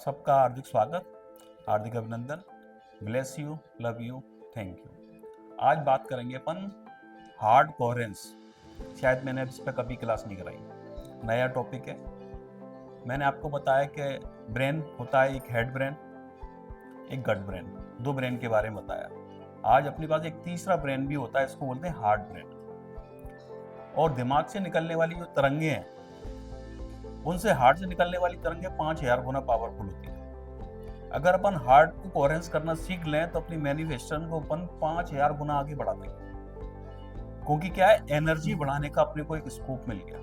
सबका हार्दिक स्वागत, हार्दिक अभिनंदन। Bless you, love you, thank you. आज बात करेंगे अपन हार्ड कोहेरेंस। शायद मैंने इस पर कभी क्लास नहीं कराई, नया टॉपिक है। मैंने आपको बताया कि ब्रेन होता है, एक हेड ब्रेन, एक गट ब्रेन, दो ब्रेन के बारे में बताया। आज अपने पास एक तीसरा ब्रेन भी होता है, इसको बोलते हैं हार्ड ब्रेन। और दिमाग से निकलने वाली जो तरंगे हैं, उनसे हार्ट से निकलने वाली तरंगे 5000 गुना पावरफुल होती है। अगर अपन हार्ट को कोहेरेंस करना सीख लें तो अपनी मैनिफेस्टेशन को अपन 5000 गुना आगे बढ़ा देंगे, क्योंकि क्या है, एनर्जी बढ़ाने का अपने को एक स्कोप मिल गया।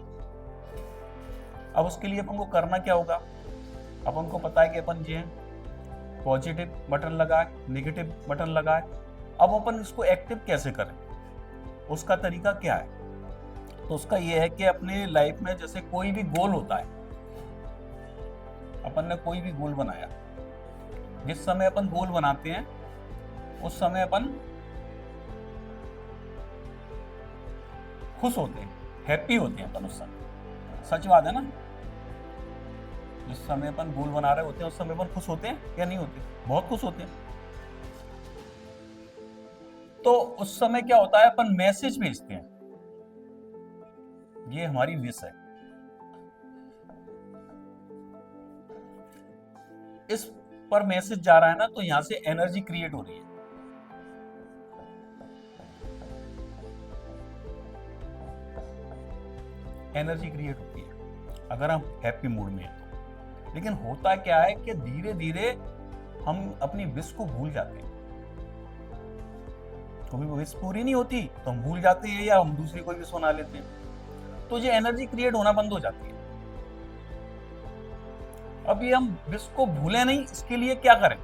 अब उसके लिए अपन को करना क्या होगा? अपन को पता है कि अपन जो पॉजिटिव बटन लगाए, नेगेटिव बटन लगाए। अब अपन इसको एक्टिव कैसे करें, उसका तरीका क्या है? तो उसका यह है कि अपने लाइफ में जैसे कोई भी गोल होता है, अपन ने कोई भी गोल बनाया, जिस समय अपन गोल बनाते हैं उस समय अपन खुश होते हैं, हैप्पी होते हैं अपन उस समय। सच बात है ना? जिस समय अपन गोल बना रहे होते हैं उस समय अपन खुश होते हैं या नहीं होते? बहुत खुश होते हैं। तो उस समय क्या होता है, अपन मैसेज भेजते हैं, ये हमारी विश है। इस पर मैसेज जा रहा है ना, तो यहां से एनर्जी क्रिएट हो रही है। एनर्जी क्रिएट होती है अगर हम हैप्पी मूड में हैं तो। लेकिन होता क्या है कि धीरे धीरे हम अपनी विश को भूल जाते हैं। कभी विश पूरी नहीं होती तो हम भूल जाते हैं, या हम दूसरी कोई विश बना लेते हैं, तो ये एनर्जी क्रिएट होना बंद हो जाती है। अब ये हम विश को भूले नहीं, इसके लिए क्या करें?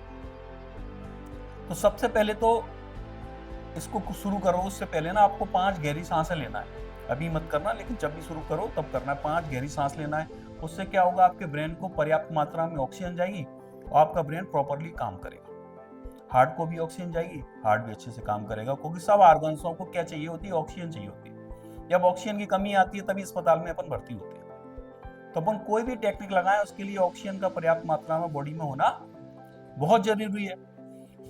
तो सबसे पहले तो इसको शुरू करो उससे पहले ना आपको 5 गहरी सांसें लेना है। अभी मत करना, लेकिन जब भी शुरू करो तब करना है। 5 गहरी सांस लेना है। उससे क्या होगा, आपके ब्रेन को पर्याप्त मात्रा में ऑक्सीजन जाएगी और आपका ब्रेन प्रॉपरली काम करेगा। हार्ट को भी ऑक्सीजन जाएगी, हार्ट भी अच्छे से काम करेगा, क्योंकि सब ऑर्गन्सों को क्या चाहिए होती है? ऑक्सीजन चाहिए होती है। जब ऑक्सीजन की कमी आती है तभी अस्पताल में अपन भर्ती होते हैं। तो अपन कोई भी टेक्निक लगाएं, उसके लिए ऑक्सीजन का पर्याप्त मात्रा में बॉडी में होना बहुत जरूरी है।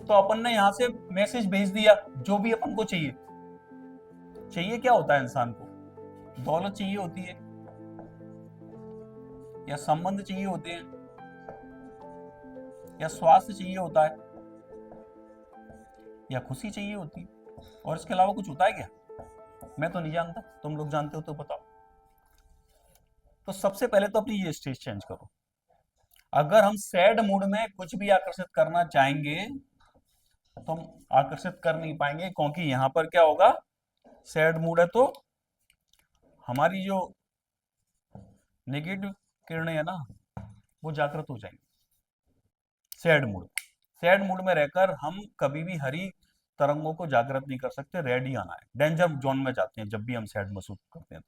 तो अपन ने यहाँ से मैसेज भेज दिया, जो भी अपन को चाहिए। चाहिए क्या होता है इंसान को? दौलत चाहिए होती है, या संबंध चाहिए होते हैं, या स्वास्थ्य चाहिए होता है, या खुशी चाहिए होती है, और इसके अलावा कुछ होता है क्या? मैं तो नहीं जानता, तुम लोग जानते हो तो बताओ। तो सबसे पहले तो अपनी ये स्टेज चेंज करो। अगर हम सैड मूड में कुछ भी आकर्षित करना चाहेंगे तो हम आकर्षित कर नहीं पाएंगे, क्योंकि यहाँ पर क्या होगा, सैड मूड है तो हमारी जो नेगेटिव किरणें है ना, वो जागृत हो जाएंगी। सैड मूड में रहकर हम कभी भी हरी तरंगों को जागृत नहीं कर सकते। रेड ही आना है। डेंजर जोन में जाते हैं जब भी हम सैड महसूस करते हैं।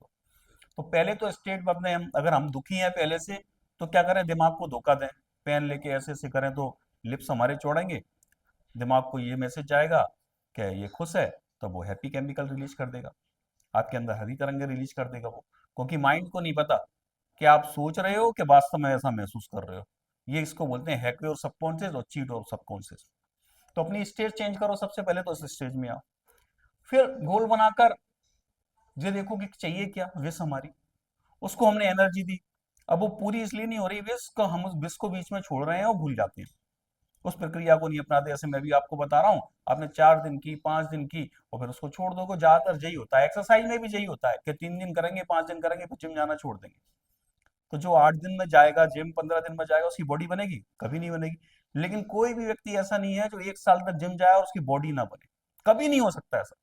तो पहले तो स्टेट बदले हम। अगर हम दुखी हैं पहले से, तो क्या करें, दिमाग को धोखा दें। पेन लेके ऐसे ऐसे करें तो लिप्स हमारे चौड़ेंगे, दिमाग को ये मैसेज जाएगा कि ये खुश है, तो वो हैप्पी केमिकल रिलीज कर देगा, आपके अंदर हरी तरंगे रिलीज कर देगा वो। क्योंकि माइंड को नहीं पता कि आप सोच रहे हो कि वास्तव में ऐसा महसूस कर रहे हो। ये इसको बोलते हैं हैक और सबकॉन्शियस और चीट और सबकॉन्शियस। तो अपनी स्टेज चेंज करो सबसे पहले, तो इस स्टेज में आओ। फिर गोल बनाकर ये देखो कि चाहिए क्या विश हमारी, उसको हमने एनर्जी दी। अब वो पूरी इसलिए नहीं हो रही विश, को हम उस विश को बीच में छोड़ रहे हैं और भूल जाते हैं, उस प्रक्रिया को नहीं अपनाते। जैसे मैं भी आपको बता रहा हूँ, आपने 4 दिन की, 5 दिन की, और फिर उसको छोड़ दोगे। ज्यादातर यही होता है, एक्सरसाइज में भी यही होता है कि 3 दिन करेंगे, 5 दिन करेंगे, फिर जिम जाना छोड़ देंगे। तो जो 8 दिन में जाएगा जिम, 15 दिन में जाएगा, उसकी बॉडी बनेगी? कभी नहीं बनेगी। लेकिन कोई भी व्यक्ति ऐसा नहीं है जो 1 साल तक जिम जाए और उसकी बॉडी ना बने। कभी नहीं हो सकता ऐसा।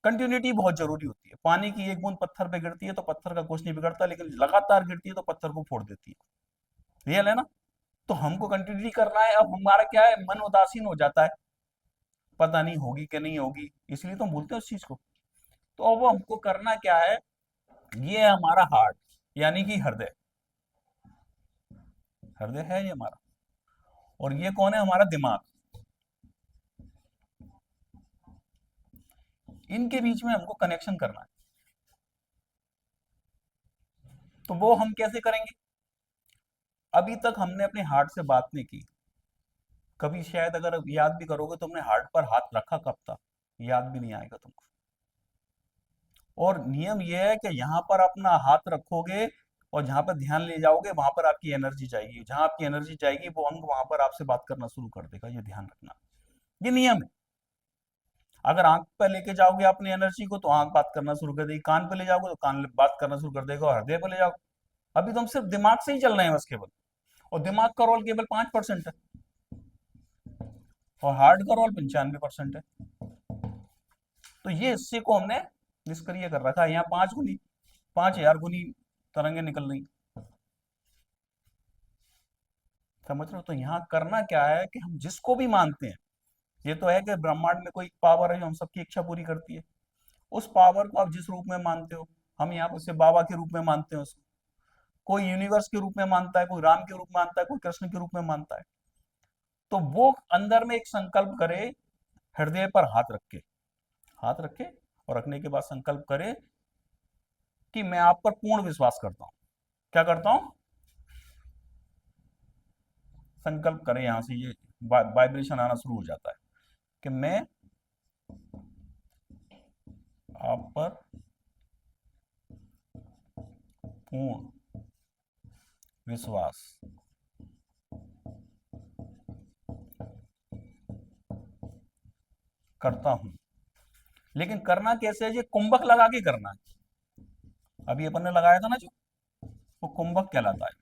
कंटिन्यूटी बहुत जरूरी होती है। पानी की एक बूंद पत्थर पे गिरती है तो पत्थर का कुछ नहीं बिगड़ता, लेकिन लगातार गिरती है तो पत्थर को फोड़ देती है। रियल है ना? तो हमको कंटिन्यूटी करना है। अब हमारा क्या है, मन उदासीन हो जाता है, पता नहीं होगी कि नहीं होगी, इसलिए तो हम भूलते हैं उस चीज को। तो अब हमको करना क्या है, ये है हमारा हार्ट, यानी कि हृदय। हृदय है ये हमारा। और ये कौन है? हमारा दिमाग। इनके बीच में हमको कनेक्शन करना है। तो वो हम कैसे करेंगे? अभी तक हमने अपने हार्ट से बात नहीं की। कभी शायद अगर याद भी करोगे तो हमने हार्ट पर हाथ रखा कब था, याद भी नहीं आएगा तुमको। और नियम यह है कि यहाँ पर अपना हाथ रखोगे और जहां पर ध्यान ले जाओगे वहां पर आपकी एनर्जी जाएगी, जहां आपकी एनर्जी जाएगी वो अंग वहां पर आपसे बात करना शुरू कर देगा, ये ध्यान रखना। ये नियम है। अगर आंख पे लेके जाओगे अपनी एनर्जी को तो आंख बात करना शुरू कर देगी, कान पे ले जाओगे तो कान बात करना शुरू कर देगा, और हृदय पे ले जाओ। अभी तो हम सिर्फ दिमाग से ही चल रहे हैं बस केवल, और दिमाग का रोल केवल 5% है, और हार्ट का रोल 95% है। तो ये हिस्से को हमने निष्क्रिय कर रखा है। यहाँ 5 गुनी 5000 गुनी तरंगे निकल रही, समझ रहे हो? तो यहाँ करना क्या है कि हम जिसको भी मानते हैं, ये तो है कि ब्रह्मांड में कोई पावर है जो हम सबकी इच्छा पूरी करती है। उस पावर को आप जिस रूप में मानते हो, हम यहाँ पर उसे बाबा के रूप में मानते हैं उसको। कोई यूनिवर्स के रूप में मानता है, कोई राम के रूप में मानता है, कोई कृष्ण के रूप में मानता है। तो वो अंदर में एक संकल्प करे, हृदय पर हाथ रखे, और रखने के बाद संकल्प करे कि मैं आप पर पूर्ण विश्वास करता हूं। क्या करता हूं? संकल्प करें, यहां से ये वाइब्रेशन आना शुरू हो जाता है कि मैं आप पर पूर्ण विश्वास करता हूं। लेकिन करना कैसे है? ये कुंभक लगा के करना है। अभी अपन ने लगाया था ना जो, वो कुंभक कहलाता है।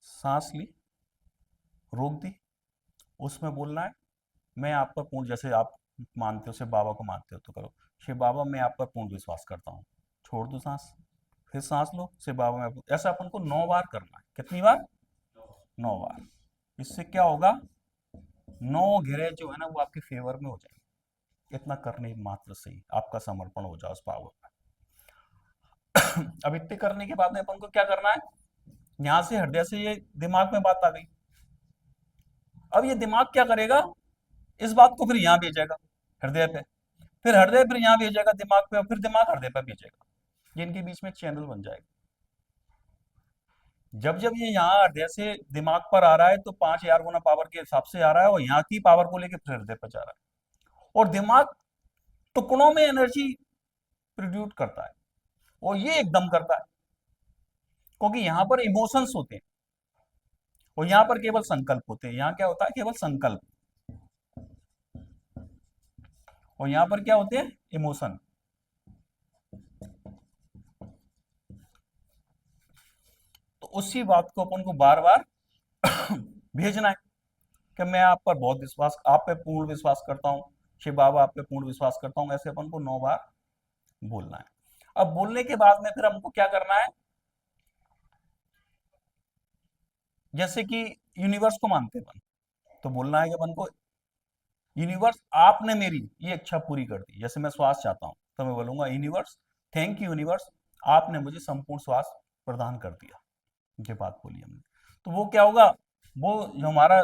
सांस ली, रोक दी, उसमें बोलना है मैं आप पर पूर्ण, जैसे आप मानते हो शिव बाबा को मानते हो तो करो, शिव बाबा मैं आप पर पूर्ण विश्वास करता हूँ। छोड़ दो सांस, फिर सांस लो, शिव बाबा मैं, ऐसा अपन को 9 बार करना है। कितनी बार? 9 बार। इससे क्या होगा? 9 घेरे जो है ना वो आपके फेवर में हो जाएंगे। इतना करने मात्र से ही आपका समर्पण हो जाए उस पावर में। अब इतने करने के बाद में अपन को क्या करना है? यहां से हृदय से ये दिमाग में बात आ गई। अब ये दिमाग क्या करेगा? इस बात को फिर यहाँ भेजेगा, हृदय पे। फिर हृदय फिर यहाँ भेजेगा दिमाग पे, और फिर दिमाग हृदय पे भेजेगा। ये इनके बीच में एक चैनल बन जाएगा। जब जब ये यहाँ हृदय से दिमाग पर आ रहा है तो 5000 गुना पावर के हिसाब से आ रहा है, और यहाँ की पावर को लेकर फिर हृदय पर जा रहा है। और दिमाग टुकड़ों में एनर्जी प्रोड्यूस करता है, और ये एकदम करता है, क्योंकि यहाँ पर इमोशंस होते हैं और यहाँ पर केवल संकल्प होते हैं। यहाँ क्या होता है? केवल संकल्प। और यहाँ पर क्या होते हैं? इमोशन। तो उसी बात को अपन को बार बार भेजना है कि मैं आप पर बहुत विश्वास, आप पे पूर्ण विश्वास करता हूँ, शिव बाबा आप पे पूर्ण विश्वास करता हूँ। ऐसे अपन को 9 बार बोलना है। अब बोलने के बाद में फिर हमको क्या करना है? जैसे कि यूनिवर्स को मानते हैं अपन, तो बोलना है कि अपन को यूनिवर्स आपने मेरी ये इच्छा पूरी कर दी। जैसे मैं श्वास चाहता हूँ तो मैं बोलूंगा यूनिवर्स, थैंक यू यूनिवर्स, आपने मुझे संपूर्ण श्वास प्रदान कर दिया। ये बात बोली हमने। तो वो क्या होगा? वो जो हमारा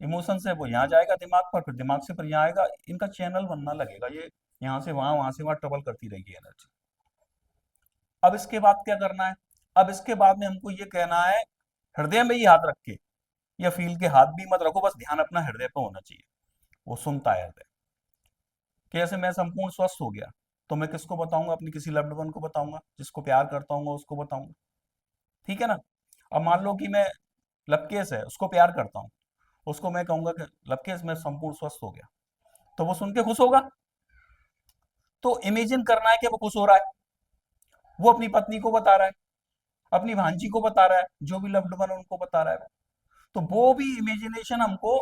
इमोशन है वो यहाँ जाएगा दिमाग पर, फिर दिमाग से फिर यहाँ आएगा, इनका चैनल बनना लगेगा। ये यहाँ से वहां, वहां से वहां ट्रेवल करती रहेगी एनर्जी। अब इसके बाद क्या करना है? अब इसके बाद में हमको ये कहना है, हृदय में ही हाथ रख के, या फील के हाथ भी मत रखो, बस ध्यान अपना हृदय पर होना चाहिए। वो सुनता है हृदय। कैसे मैं संपूर्ण स्वस्थ हो गया, तो मैं किसको बताऊंगा? अपनी किसी लव्ड वन को बताऊंगा, जिसको प्यार करता हूँ उसको बताऊंगा। ठीक है ना? अब मान लो कि मैं, लवकेश है, उसको प्यार करता हूँ, उसको मैं कहूंगा कि लवकेश मैं संपूर्ण स्वस्थ हो गया, तो वो सुन के खुश होगा। तो इमेजिन करना है कि वो खुश हो रहा है, वो अपनी पत्नी को बता रहा है, अपनी भांजी को बता रहा है, जो भी लव्ड वन उनको बता रहा है। तो वो भी इमेजिनेशन हमको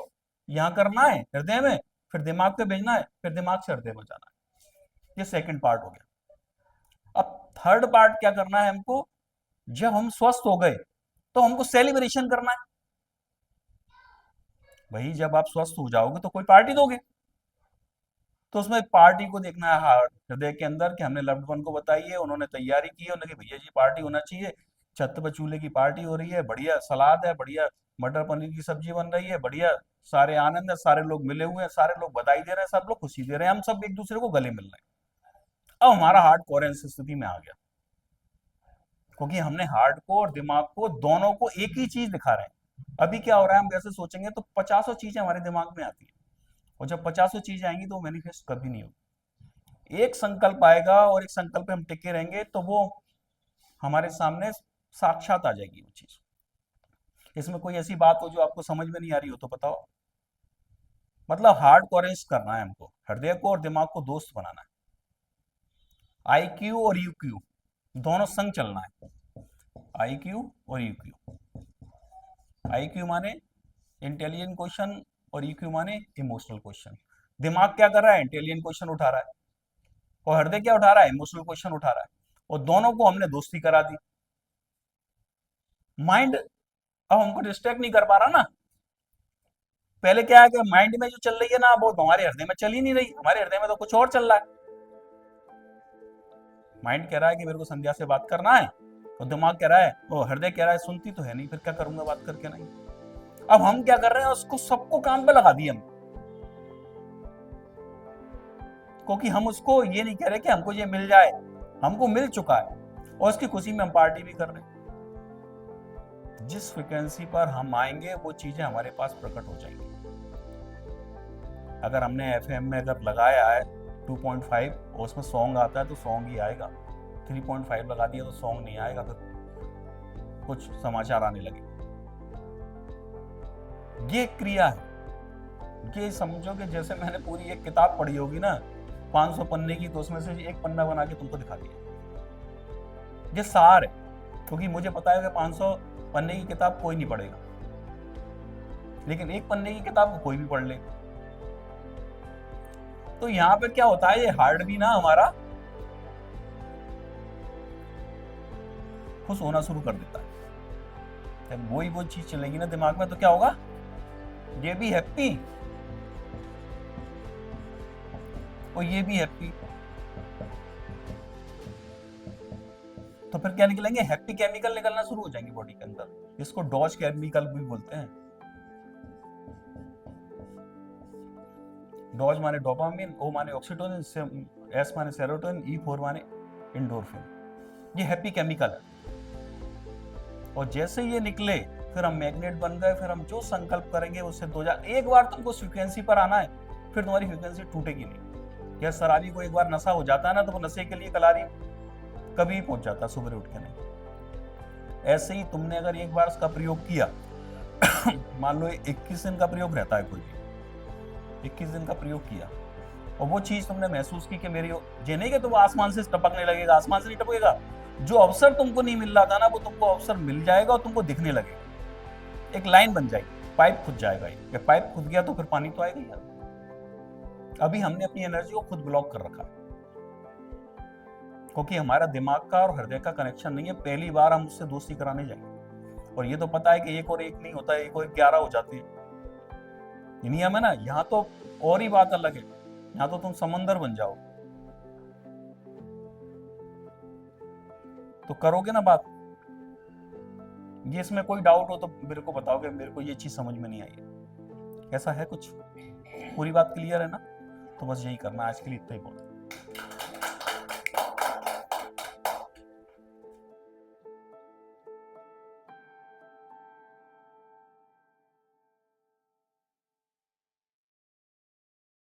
यहाँ करना है हृदय में, फिर दिमाग पे भेजना है, फिर दिमाग से हृदय में जाना है। ये सेकंड पार्ट हो गया। अब थर्ड पार्ट क्या करना है हमको? जब हम स्वस्थ हो गए तो हमको सेलिब्रेशन करना है। भाई जब आप स्वस्थ हो जाओगे तो कोई पार्टी दोगे, तो उसमें पार्टी को देखना है हार्ट हृदय के अंदर कि हमने लव्ड वन को बताई है, उन्होंने तैयारी की है, उन्होंने कि भैया जी पार्टी होना चाहिए, छत पर चूल्हे की पार्टी हो रही है, बढ़िया सलाद है, बढ़िया मटर पनीर की सब्जी बन रही है, बढ़िया सारे आनंद है, सारे लोग मिले हुए हैं, सारे लोग बधाई दे रहे हैं, सब लोग खुशी दे रहे हैं, हम सब एक दूसरे को गले मिल रहे हैं। अब हमारा हार्ट कोहेरेंस स्थिति में आ गया। क्योंकि हमने हार्ट को और दिमाग को दोनों को एक ही चीज दिखा रहे हैं। अभी क्या हो रहा है, हम वैसे सोचेंगे तो पचासों चीजें हमारे दिमाग में आती हैं, और जब पचासों चीजें आएंगी तो वो मैनिफेस्ट कभी नहीं होगी। एक संकल्प आएगा और एक संकल्प पे हम टिके रहेंगे तो वो हमारे सामने साक्षात आ जाएगी वो चीज। इसमें कोई ऐसी बात हो जो आपको समझ में नहीं आ रही हो तो बताओ। मतलब हार्ड को अरेंज करना है हमको, हृदय को और दिमाग को दोस्त बनाना है। IQ और UQ दोनों संग चलना है। IQ और UQ, IQ माने इंटेलिजेंट क्वेश्चन और EQ माने इमोशनल क्वेश्चन। दिमाग क्या कर रहा है, इंटेलिजेंट क्वेश्चन उठा रहा है, और हृदय क्या उठा रहा है, इमोशनल क्वेश्चन उठा रहा है, और दोनों को हमने दोस्ती करा दी। माइंड अब हमको डिस्ट्रैक्ट नहीं कर पा रहा ना। पहले क्या है कि माइंड में जो चल रही है ना वो हमारे हृदय में चल ही नहीं रही, हमारे हृदय में तो कुछ और चल रहा है। माइंड कह रहा है कि मेरे को संध्या से बात करना है, और दिमाग कह रहा है, वो हृदय कह रहा है सुनती तो है नहीं, फिर क्या करूंगा बात करके नहीं। अब हम क्या कर रहे हैं, उसको सबको काम पे लगा दिया हम, क्योंकि हम उसको ये नहीं कह रहे कि हमको ये मिल जाए, हमको मिल चुका है और उसकी खुशी में हम पार्टी भी कर रहे हैं। जिस फ्रिक्वेंसी पर हम आएंगे वो चीजें हमारे पास प्रकट हो जाएंगी। अगर हमने FM में अगर लगाया है 2.5 और उसमें सॉन्ग आता है तो सॉन्ग ही आएगा, 3.5 लगा दिया तो सॉन्ग नहीं आएगा, फिर कुछ समाचार आने लगे। ये क्रिया है। ये समझो कि जैसे मैंने पूरी एक किताब पढ़ी होगी ना 500 पन्ने की, तो उसमें से एक पन्ना बना के तुमको दिखा दिया। ये सार है, क्योंकि मुझे पता है कि 500 पन्ने की किताब कोई नहीं पढ़ेगा, लेकिन एक पन्ने की किताब कोई भी पढ़ ले। तो यहाँ पे क्या होता है, ये हार्ट भी ना हमारा खुश होना शुरू कर देता है। जब वो चीज चलेगी ना दिमाग में तो क्या होगा, ये भी हैप्पी और ये भी हैप्पी, तो फिर क्या निकलेंगे, हैप्पी केमिकल निकलना शुरू हो जाएंगे बॉडी के अंदर। इसको डॉज केमिकल भी बोलते हैं। डॉज माने डोपामिन, O माने ऑक्सीटोसिन, S माने सेरोटोनिन, E4 माने एंडोर्फिन। ये हैप्पी केमिकल है। और जैसे ये निकले फिर हम मैग्नेट बन गए, फिर हम जो संकल्प करेंगे उससे 2000। एक बार तुमको फ्रीक्वेंसी पर आना है, फिर तुम्हारी फ्रीक्वेंसी टूटेगी नहीं। या शराबी को एक बार नशा हो जाता है ना, तो वो नशे के लिए कलारी कभी पहुंच जाता, सुबह उठ के नहीं। ऐसे ही तुमने अगर एक बार इसका प्रयोग किया मान लो 21 दिन का प्रयोग रहता है, कोई 21 दिन का प्रयोग किया और वो चीज तुमने महसूस की कि मेरी ये नहीं कि तुम आसमान से टपकने लगेगा, आसमान से नहीं टपकेगा। जो अवसर तुमको नहीं मिल रहा था ना वो तुमको अवसर मिल जाएगा और तुमको दिखने लगेगा, एक लाइन बन जाएगी, पाइप खुद जाएगा। ये पाइप खुद गया तो फिर पानी तो आएगा यार। अभी हमने अपनी एनर्जी को खुद ब्लॉक कर रखा है, क्योंकि हमारा दिमाग का और हृदय का कनेक्शन नहीं है। पहली बार हम उससे दोस्ती कराने जाएंगे, और ये तो पता है कि 1 और 1 नहीं होता है, 1 और 1 11 हो जाती है। नियम है ना। यहाँ तो और ही बात अलग है, यहाँ तो तुम समंदर बन जाओ। तो करोगे ना बात। ये इसमें कोई डाउट हो तो मेरे को बताओगे, मेरे को ये चीज समझ में नहीं आई है, ऐसा है कुछ? पूरी बात क्लियर है ना? तो बस यही करना, आज के लिए इतना ही बहुत।